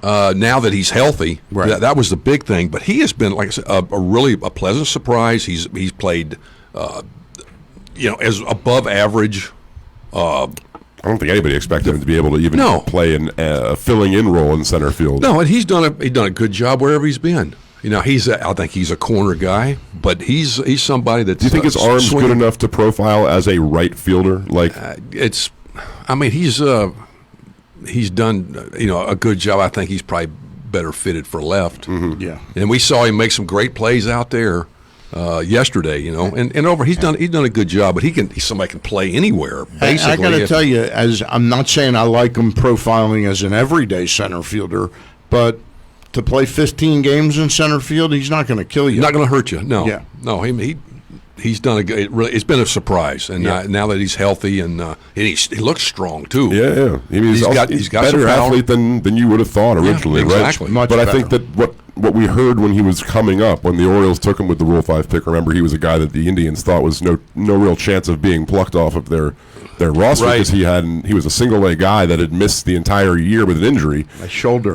now that he's healthy. Right. That was the big thing. But he has been, like I said, a really pleasant surprise. He's played, as above average. I don't think anybody expected him to be able to even play a filling in role in center field. No, and he's done a good job wherever he's been. I think he's a corner guy, but he's somebody that's. Do you think his arm's good enough to profile as a right fielder? He's done a good job. I think he's probably better fitted for left. Mm-hmm. Yeah, and we saw him make some great plays out there yesterday. He's done a good job. But somebody can play anywhere. Basically, I got to tell you, as I'm not saying I like him profiling as an everyday center fielder, but to play 15 games in center field, he's not going to kill you. Not going to hurt you. No. Yeah. No. He's done it's been a surprise, and now that he's healthy and he looks strong too. Yeah. He's got better athlete than you would have thought originally, exactly. Right? But I think that what we heard when he was coming up, when the Orioles took him with the Rule 5 pick, remember he was a guy that the Indians thought was no real chance of being plucked off of their roster because he was a single A guy that had missed the entire year with an injury, a shoulder.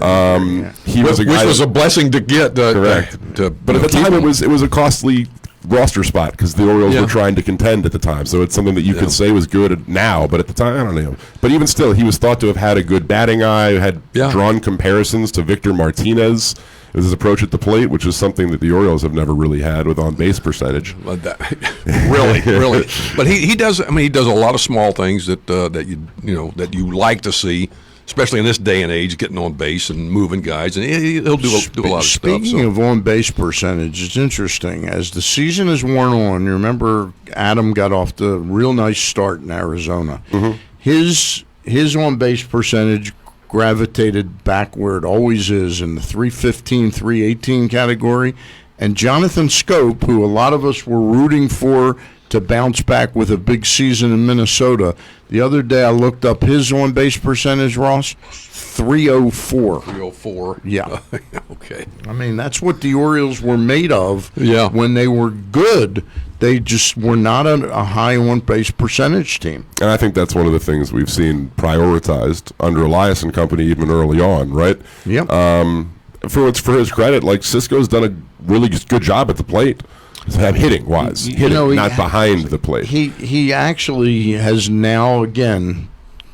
He was a guy which was a blessing to get. Correct. But at the time, it was a costly roster spot because the Orioles were trying to contend at the time. So it's something that you could say was good now, but at the time, I don't know. But even still, he was thought to have had a good batting eye, had drawn comparisons to Victor Martinez as his approach at the plate, which is something that the Orioles have never really had with on-base percentage. Really. But he does. I mean, he does a lot of small things that you like to see, especially in this day and age, getting on base and moving guys, and he'll do a lot of stuff. Speaking of on-base percentage, it's interesting. As the season has worn on, you remember Adam got off to a real nice start in Arizona. Mm-hmm. His on-base percentage gravitated back where it always is in the 315, 318 category. And Jonathan Scope, who a lot of us were rooting for to bounce back with a big season in Minnesota, the other day I looked up his on-base percentage, Ross, 304. 304. Yeah. Okay. I mean, that's what the Orioles were made of when they were good. They just were not a high on-base percentage team. And I think that's one of the things we've seen prioritized under Elias and company even early on, right? Yep. For his credit, like Cisco's done a really good job at the plate. Hitting wise, not behind the plate. He actually has now again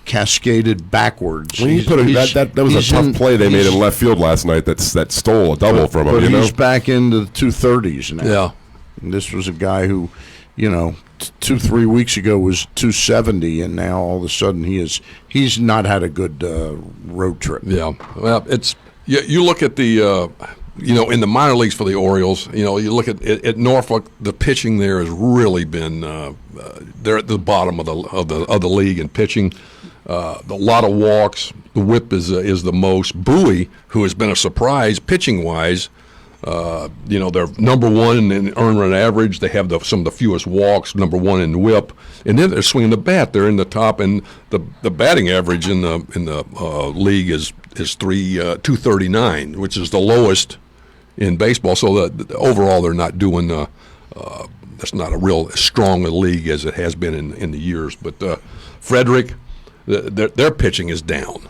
cascaded backwards. When that was a tough play they made in left field last night. That stole a double from him. But he's back into the 230s now. Yeah, and this was a guy who, 2-3 weeks ago was 270, and now all of a sudden he's not had a good road trip. Yeah, well, it's you look at the. In the minor leagues for the Orioles, you look at Norfolk. The pitching there has really been they're at the bottom of the league in pitching. A lot of walks. The WHIP is the most. Bowie, who has been a surprise pitching wise, they're number one in earned run average. They have some of the fewest walks. Number one in WHIP, and then they're swinging the bat. They're in the top, and the batting average in the league is 239, which is the lowest in baseball. So overall, they're not doing. That's not a real strong league as it has been in the years. But Frederick, their pitching is down.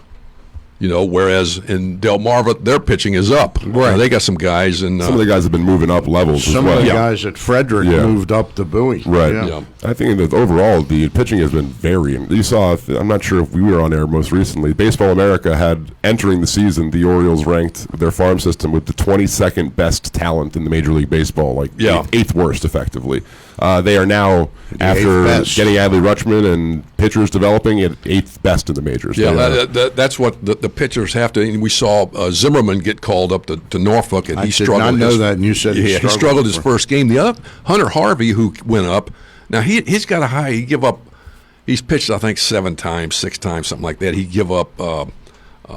Whereas in Delmarva, their pitching is up. Right. They got some guys, and some of the guys have been moving up levels. Some as well. of the guys at Frederick moved up to Bowie. Right. Yeah. I think that overall the pitching has been varying. You saw, I'm not sure if we were on air most recently, Baseball America had, entering the season, the Orioles ranked their farm system with the 22nd best talent in the Major League Baseball, eighth worst, effectively. They are now, after getting Adley Rutschman and pitchers developing, at 8th best in the majors. Yeah, that's what the pitchers have to. We saw Zimmerman get called up to Norfolk, and he struggled. I did not know that, and you said he struggled his first game. The other, Hunter Harvey, who went up, now he's got a high. He's pitched, I think, 6 times, something like that. He give up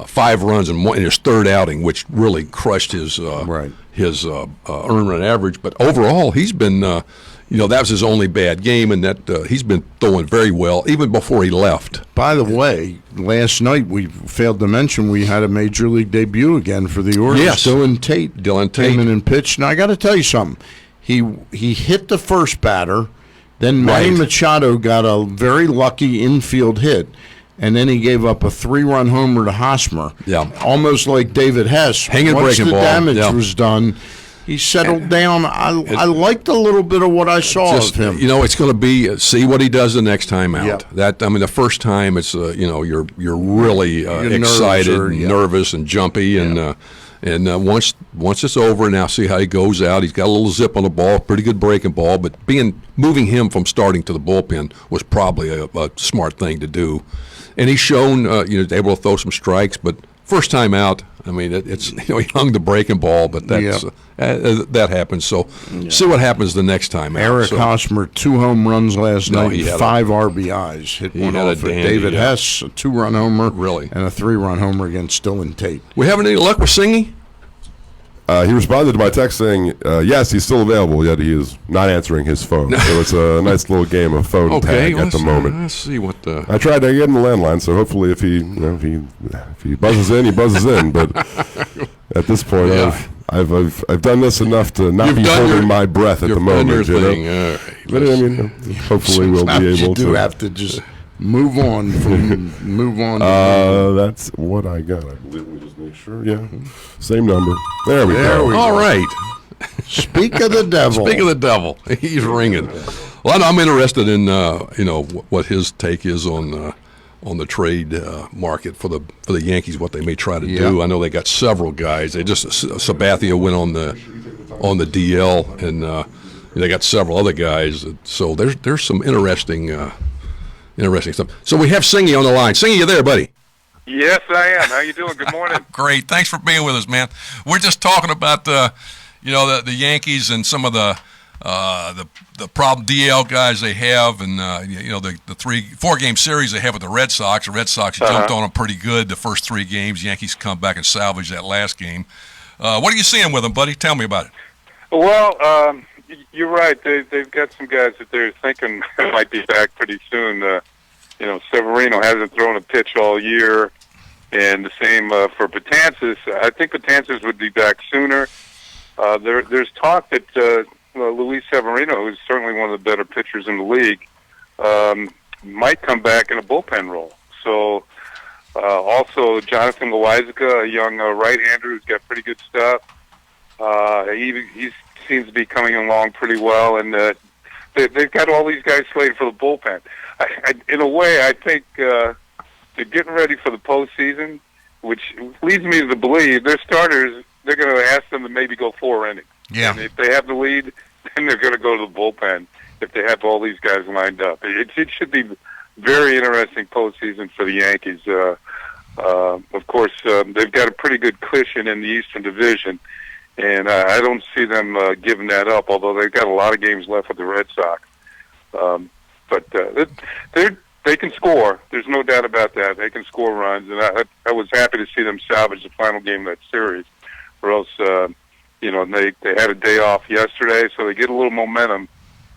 5 runs in his third outing, which really crushed his earned run average. But overall, he's been. That was his only bad game, and that he's been throwing very well, even before he left. By the way, last night we failed to mention we had a Major League debut again for the Orioles. Yes. Dylan Tate came in and pitched. Now, I got to tell you something. He hit the first batter, then Manny Machado got a very lucky infield hit, and then he gave up a 3-run homer to Hosmer. Yeah. Almost like David Hess. Hanging Once breaking the ball. damage Yeah. was done, he settled down. I liked a little bit of what I saw of him. It's going to be see what he does the next time out. Yeah. The first time it's you're really Your excited, nerves are- and yeah. nervous, and jumpy, and once it's over, now see how he goes out. He's got a little zip on the ball, pretty good breaking ball, but moving him from starting to the bullpen was probably a smart thing to do, and he's shown able to throw some strikes, but. First time out, I mean, it's he hung the breaking ball, but that's that happens. So see what happens the next time out. Eric Hosmer, 2 home runs last night, he had 5 RBIs. Hit one had a off for dandy, David yeah. Hess, a 2-run homer, Really? and a 3-run homer against Dylan Tate. We having any luck with Singy? He responded to my text saying, yes, he's still available, yet he is not answering his phone. So it's a nice little game of phone tag at the moment. Let's see what the. I tried to get him the landline, so hopefully if he buzzes in, he buzzes in. But at this point, Yeah. I've done this enough to not You've be done holding your- my breath at the You've done moment. your You know? thing. All right, But I mean, hopefully we'll be Sometimes able you do to. have to just move on move on. That's what I got. I believe. Let me just make sure. Yeah, same number. There we There go. we All right. Speak of the devil. Speak of the devil, he's ringing. Well, I'm interested in what his take is on the trade market for the Yankees, what they may try to do. I know they got several guys. They just Sabathia went on the DL, and they got several other guys. So there's some interesting stuff. So we have Singy on the line. Singy, you there, buddy? Yes, I am. How you doing? Good morning. Great. Thanks for being with us, man. We're just talking about the Yankees and some of the problem DL guys they have, and the 3-4 game series they have with the Red Sox. The Red Sox jumped on them pretty good the first 3 games. Yankees come back and salvage that last game. What are you seeing with them, buddy? Tell me about it. Well, you're right. They've got some guys that they're thinking might be back pretty soon. Severino hasn't thrown a pitch all year, and the same for Betances. I think Betances would be back sooner. There's talk that Luis Severino, who's certainly one of the better pitchers in the league, might come back in a bullpen role. So also Jonathan Loizaga, a young right-hander who's got pretty good stuff. He seems to be coming along pretty well, and they've got all these guys slated for the bullpen. In a way, I think they're getting ready for the postseason, which leads me to believe their starters, they're going to ask them to maybe go 4 innings. Yeah. And if they have the lead, then they're going to go to the bullpen if they have all these guys lined up. It should be very interesting postseason for the Yankees. Of course, they've got a pretty good cushion in the Eastern Division, and I don't see them giving that up, although they've got a lot of games left with the Red Sox. But they can score. There's no doubt about that. They can score runs, and I was happy to see them salvage the final game of that series. Or else, they had a day off yesterday, so they get a little momentum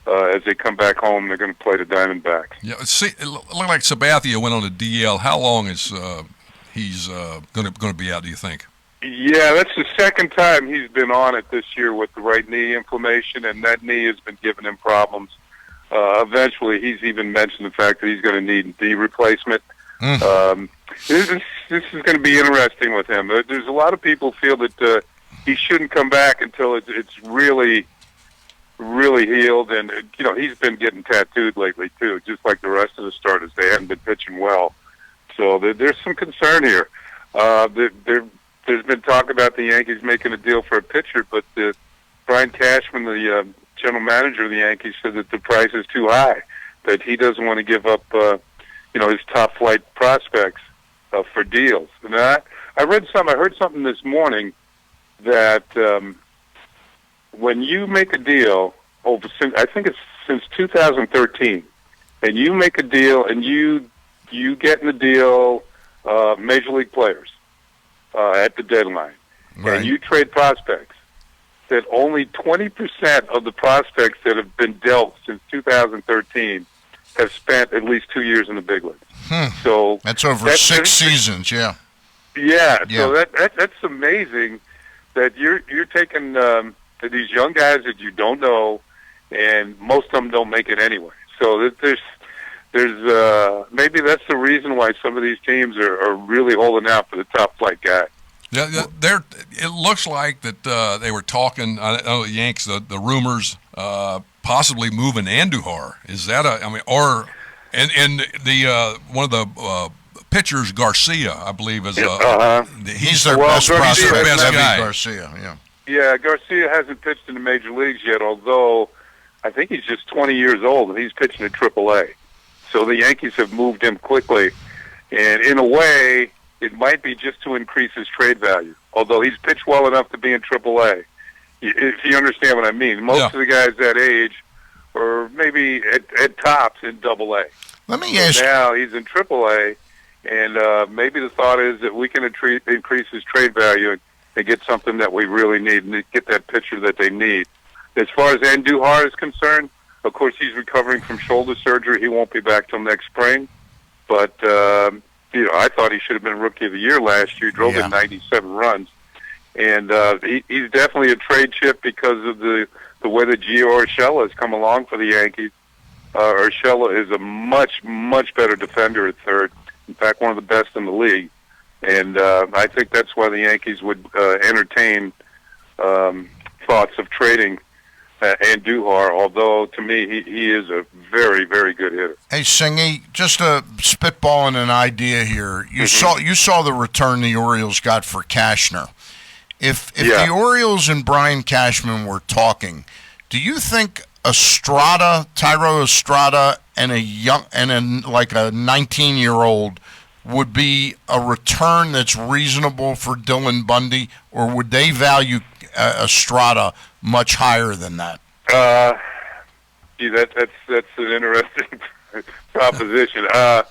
as they come back home. They're going to play the Diamondbacks. Yeah, it looked like Sabathia went on the DL. How long is he's going to be out, do you think? Yeah, that's the second time he's been on it this year with the right knee inflammation, and that knee has been giving him problems. Eventually, he's even mentioned the fact that he's going to need knee replacement. This is going to be interesting with him. There's a lot of people feel that he shouldn't come back until it's really, really healed. And he's been getting tattooed lately too, just like the rest of the starters. They haven't been pitching well, so there's some concern here. There's been talk about the Yankees making a deal for a pitcher, but Brian Cashman, the general manager of the Yankees, said that the price is too high, that he doesn't want to give up his top flight prospects for deals. And I heard something this morning that when you make a deal I think it's since 2013, and you make a deal and you get in the deal major league players at the deadline, Right. and you trade prospects, that only 20% of the prospects that have been dealt since 2013 have spent at least 2 years in the big leagues. So That's over 6 seasons, yeah. Yeah, Yeah. so that's amazing that you're taking these young guys that you don't know, and most of them don't make it anyway. So there's maybe that's the reason why some of these teams are really holding out for the top flight guy. Yeah, it looks like that they were talking. I know the Yanks, the rumors, possibly moving Andujar. Is that and the one of the pitchers, Garcia, I believe, is he's their best Garcia, prospect. best guy. Garcia, yeah. Yeah, Garcia hasn't pitched in the major leagues yet, although I think he's just 20 years old and he's pitching at AAA. So the Yankees have moved him quickly, and in a way, it might be just to increase his trade value. Although he's pitched well enough to be in AAA, if you understand what I mean. Most of the guys that age, or maybe at tops in AA. Let me ask. Now he's in AAA, and maybe the thought is that we can increase his trade value and get something that we really need, and get that pitcher that they need. As far as Andujar is concerned, of course, he's recovering from shoulder surgery. He won't be back till next spring. But, I thought he should have been Rookie of the Year last year. He drove in 97 runs. And he's definitely a trade chip because of the way that Gio Urshela has come along for the Yankees. Urshela is a much, much better defender at third. In fact, one of the best in the league. And I think that's why the Yankees would entertain thoughts of trading Andujar, although to me he is a very, very good hitter. Hey, Singy, just a spitballing an idea here. You saw the return the Orioles got for Cashner. If the Orioles and Brian Cashman were talking, do you think Thairo Estrada, and a 19-year-old would be a return that's reasonable for Dylan Bundy, or would they value Estrada much higher than that? That's an interesting proposition. I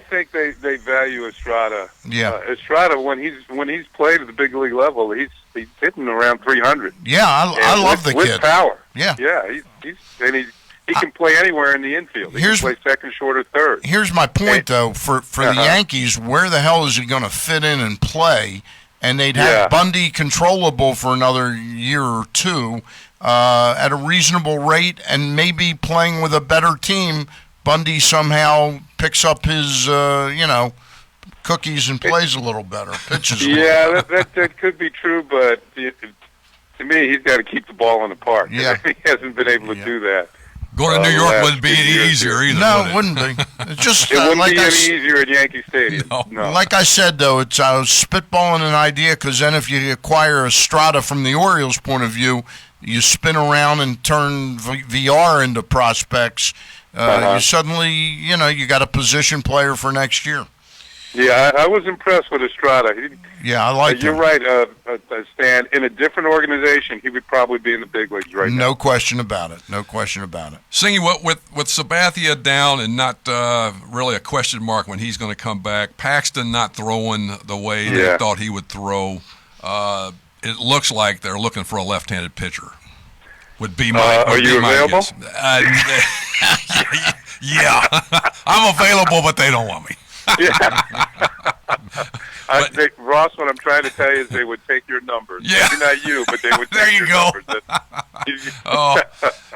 think they value Estrada. Yeah, Estrada when he's played at the big league level, he's hitting around 300. Yeah, I love the with kid. Power. Yeah, he can play anywhere in the infield. He can play second, short, or third. Here's my point, though. For the Yankees, where the hell is he going to fit in and play? And they'd have Bundy controllable for another year or two at a reasonable rate, and maybe playing with a better team, Bundy somehow picks up his, cookies and plays a little better, pitches a little better. that could be true, but to me, he's got to keep the ball in the park. Yeah. He hasn't been able to do that. Going to New York wouldn't be any easier either. No, would it wouldn't be. It's just It wouldn't like be any easier at Yankee Stadium. No. Like I said, though, I was spitballing an idea, because then if you acquire Estrada from the Orioles' point of view, you spin around and turn VR into prospects. You suddenly, you got a position player for next year. Yeah, I was impressed with Estrada. I like You're right, Stan. In a different organization, he would probably be in the big leagues right now. No question about it. No question about it. Singy, with Sabathia down and not really a question mark when he's going to come back, Paxton not throwing the way they thought he would throw, it looks like they're looking for a left-handed pitcher. Would be my. Are you available? Yeah, I'm available, but they don't want me. Ross, what I'm trying to tell you is they would take your numbers. Yeah. Maybe not you, but they would there take you your go. numbers.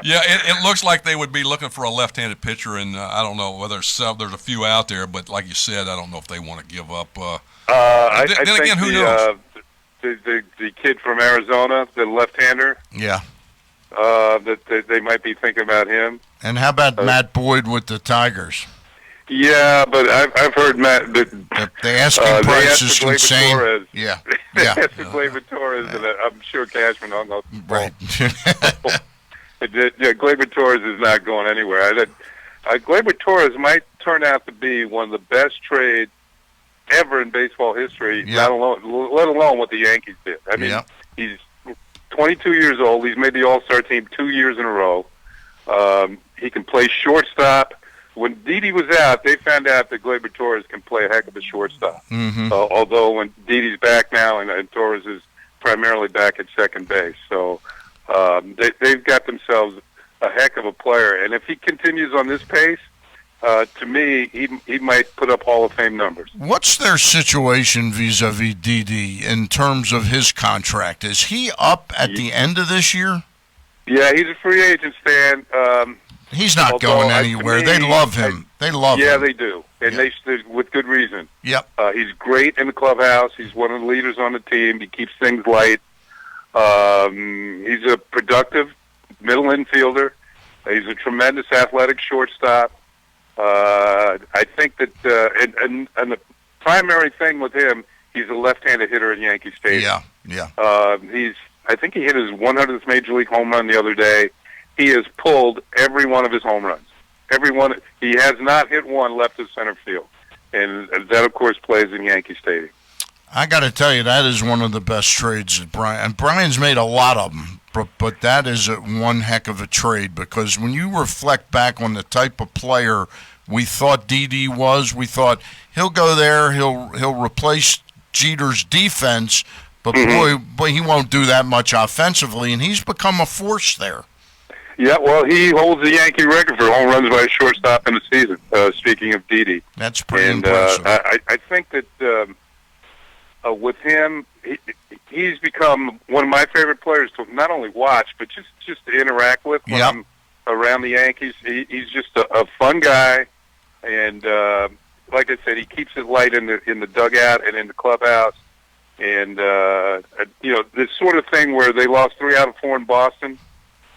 It looks like they would be looking for a left-handed pitcher, and I don't know whether there's a few out there, but like you said, I don't know if they want to give up. I then think again, who knows? The kid from Arizona, the left-hander. Yeah. That they might be thinking about him. And how about Matt Boyd with the Tigers? Yeah, but I've heard Matt. The asking price is insane. Torres. Yeah. They asked for Gleyber Torres, and I'm sure Cashman hung up. Right. Gleyber Torres is not going anywhere. Gleyber Torres might turn out to be one of the best trades ever in baseball history. Yeah. Let alone what the Yankees did. I mean, he's 22 years old. He's made the All-Star team 2 years in a row. He can play shortstop. When Didi was out, they found out that Gleyber Torres can play a heck of a shortstop. Mm-hmm. Although when Didi's back now and Torres is primarily back at second base. So they've got themselves a heck of a player. And if he continues on this pace, to me, he might put up Hall of Fame numbers. What's their situation vis-a-vis Didi in terms of his contract? Is he up at the end of this year? Yeah, he's a free agent, Stan. He's not Although, going to anywhere. me, They love him. They love him. Yeah, they do, and they with good reason. Yep. He's great in the clubhouse. He's one of the leaders on the team. He keeps things light. He's a productive middle infielder. He's a tremendous athletic shortstop. I think that, and the primary thing with him, he's a left-handed hitter in Yankee Stadium. Yeah. I think he hit his 100th major league home run the other day. He has pulled every one of his home runs. Every one. He has not hit one left of center field, and that, of course, plays in Yankee Stadium. I got to tell you, that is one of the best trades that Brian. And Brian's made a lot of them, but that is one heck of a trade, because when you reflect back on the type of player we thought Didi was, we thought he'll go there, he'll replace Jeter's defense, but boy, he won't do that much offensively, and he's become a force there. Yeah, well, he holds the Yankee record for home runs by a shortstop in the season. Speaking of Didi, that's pretty impressive. I think that with him, he's become one of my favorite players to not only watch but just to interact with when I'm around the Yankees. He's just a fun guy, and like I said, he keeps it light in the dugout and in the clubhouse. And this sort of thing where they lost 3 out of 4 in Boston.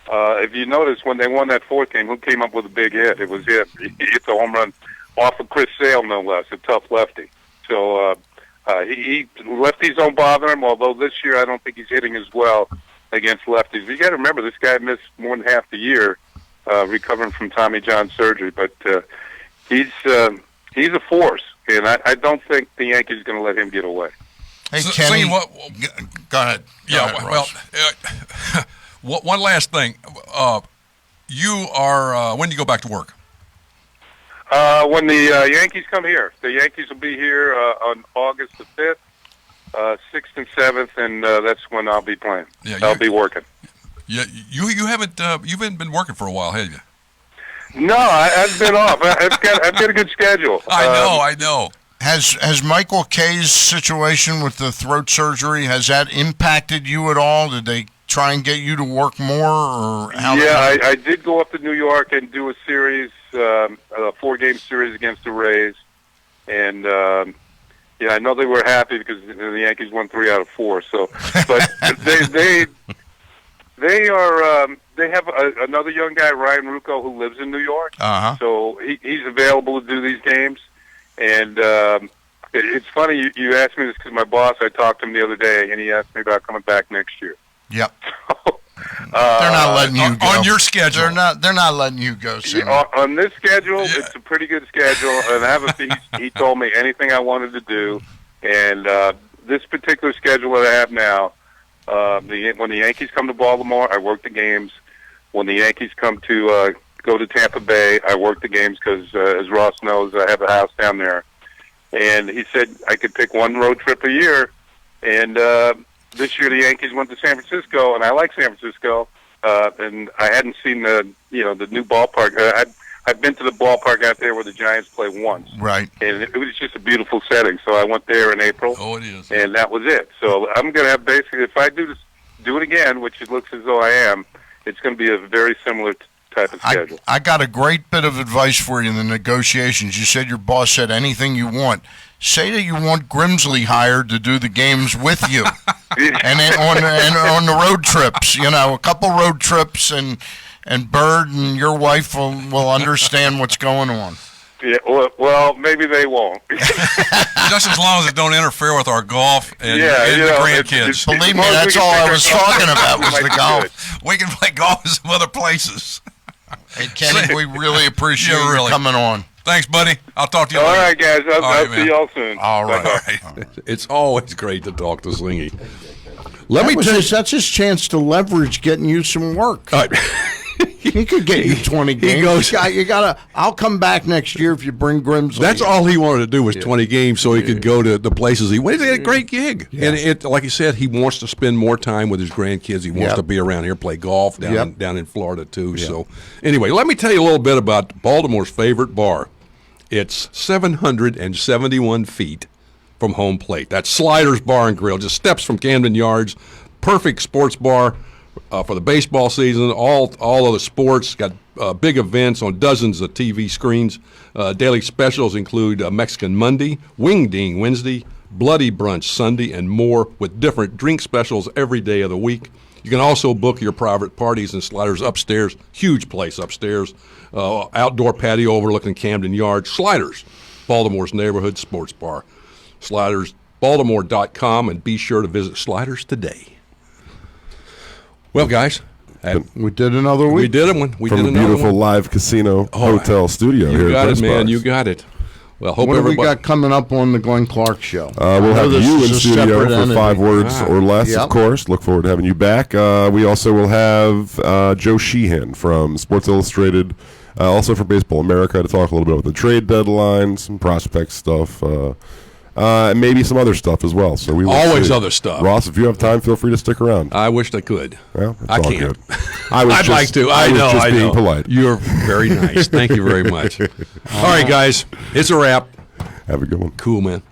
If you notice, when they won that 4th game, who came up with a big hit? It was him. He hit the home run off of Chris Sale, no less, a tough lefty. So lefties don't bother him, although this year I don't think he's hitting as well against lefties. You got to remember, this guy missed more than half the year recovering from Tommy John surgery. But he's a force, and I don't think the Yankees are going to let him get away. Hey, Kenny, go ahead. One last thing. You are when do you go back to work? When the Yankees come here. The Yankees will be here on August the 5th, 6th and 7th, and that's when I'll be playing. Yeah, I'll be working. Yeah, you haven't been working for a while, have you? No, I've been off. I've got a good schedule. I know. Has Michael K's situation with the throat surgery, has that impacted you at all? Did they try and get you to work more, or how? Yeah, I did go up to New York and do a series, a 4-game series against the Rays, and I know they were happy because the Yankees won 3 out of 4. So, but they have another young guy, Ryan Rucco, who lives in New York. So he's available to do these games. And it's funny you asked me this because my boss, I talked to him the other day, and he asked me about coming back next year. Yep. They're not letting you go. On your schedule. They're not letting you go, Sam. On this schedule, it's a pretty good schedule, and I have a piece. He told me anything I wanted to do, and this particular schedule that I have now, when the Yankees come to Baltimore, I work the games. When the Yankees come to go to Tampa Bay, I work the games because, as Ross knows, I have a house down there. And he said I could pick one road trip a year, and this year the Yankees went to San Francisco, and I like San Francisco, and I hadn't seen the new ballpark. I've been to the ballpark out there where the Giants play once, right? And it was just a beautiful setting. So I went there in April. Oh, it is, and that was it. So I'm going to have basically, if I do it again, which it looks as though I am, it's going to be a very similar type of schedule. I got a great bit of advice for you in the negotiations. You said your boss said anything you want. Say that you want Grimsley hired to do the games with you, and on the road trips. A couple road trips, and Bird and your wife will understand what's going on. Yeah, well, maybe they won't. Just as long as it don't interfere with our golf and the grandkids. Believe me, that's all I was talking about was the golf. We can play golf in some other places. Hey, Kenny, we really appreciate you coming on. Thanks, buddy. I'll talk to you later. All right, guys. I'll see y'all soon. All right. It's always great to talk to Slingy. That's his chance to leverage getting you some work. He could get you 20 games. He goes, I'll come back next year if you bring Grimsley. That's all he wanted to do was 20 games so he could go to the places he went. He had a great gig. Yeah. And like he said, he wants to spend more time with his grandkids. He wants to be around here, play golf down in Florida, too. Yep. So anyway, let me tell you a little bit about Baltimore's favorite bar. It's 771 feet from home plate. That's Sliders Bar and Grill, just steps from Camden Yards. Perfect sports bar. for the baseball season, all of the sports. Got big events on dozens of TV screens. Daily specials include Mexican Monday, Wing Ding Wednesday, Bloody Brunch Sunday, and more, with different drink specials every day of the week. You can also book your private parties in Sliders upstairs. Huge place upstairs. Outdoor patio overlooking Camden Yards. Sliders, Baltimore's neighborhood sports bar. SlidersBaltimore.com, and be sure to visit Sliders today. Well, guys, we did another week. we did one. We From did the another beautiful one. live casino hotel studio You here got at it, man. Press You Box. got it. Well, hope What do we everybody. got coming up on the Glenn Clark Show? We'll have this you is in a studio separate for entity. 5 words or less, Yep. of course. Look forward to having you back. We also will have Joe Sheehan from Sports Illustrated, also from Baseball America, to talk a little bit about the trade deadline, some prospect stuff, and maybe some other stuff as well. So we will Always see. other stuff. Ross, if you have time, feel free to stick around. I wished I could. Well, it's I all can't. good. I was I'd just, like to. I was know. just I being know. polite. You're very nice. Thank you very much. All right, guys. It's a wrap. Have a good one. Cool, man.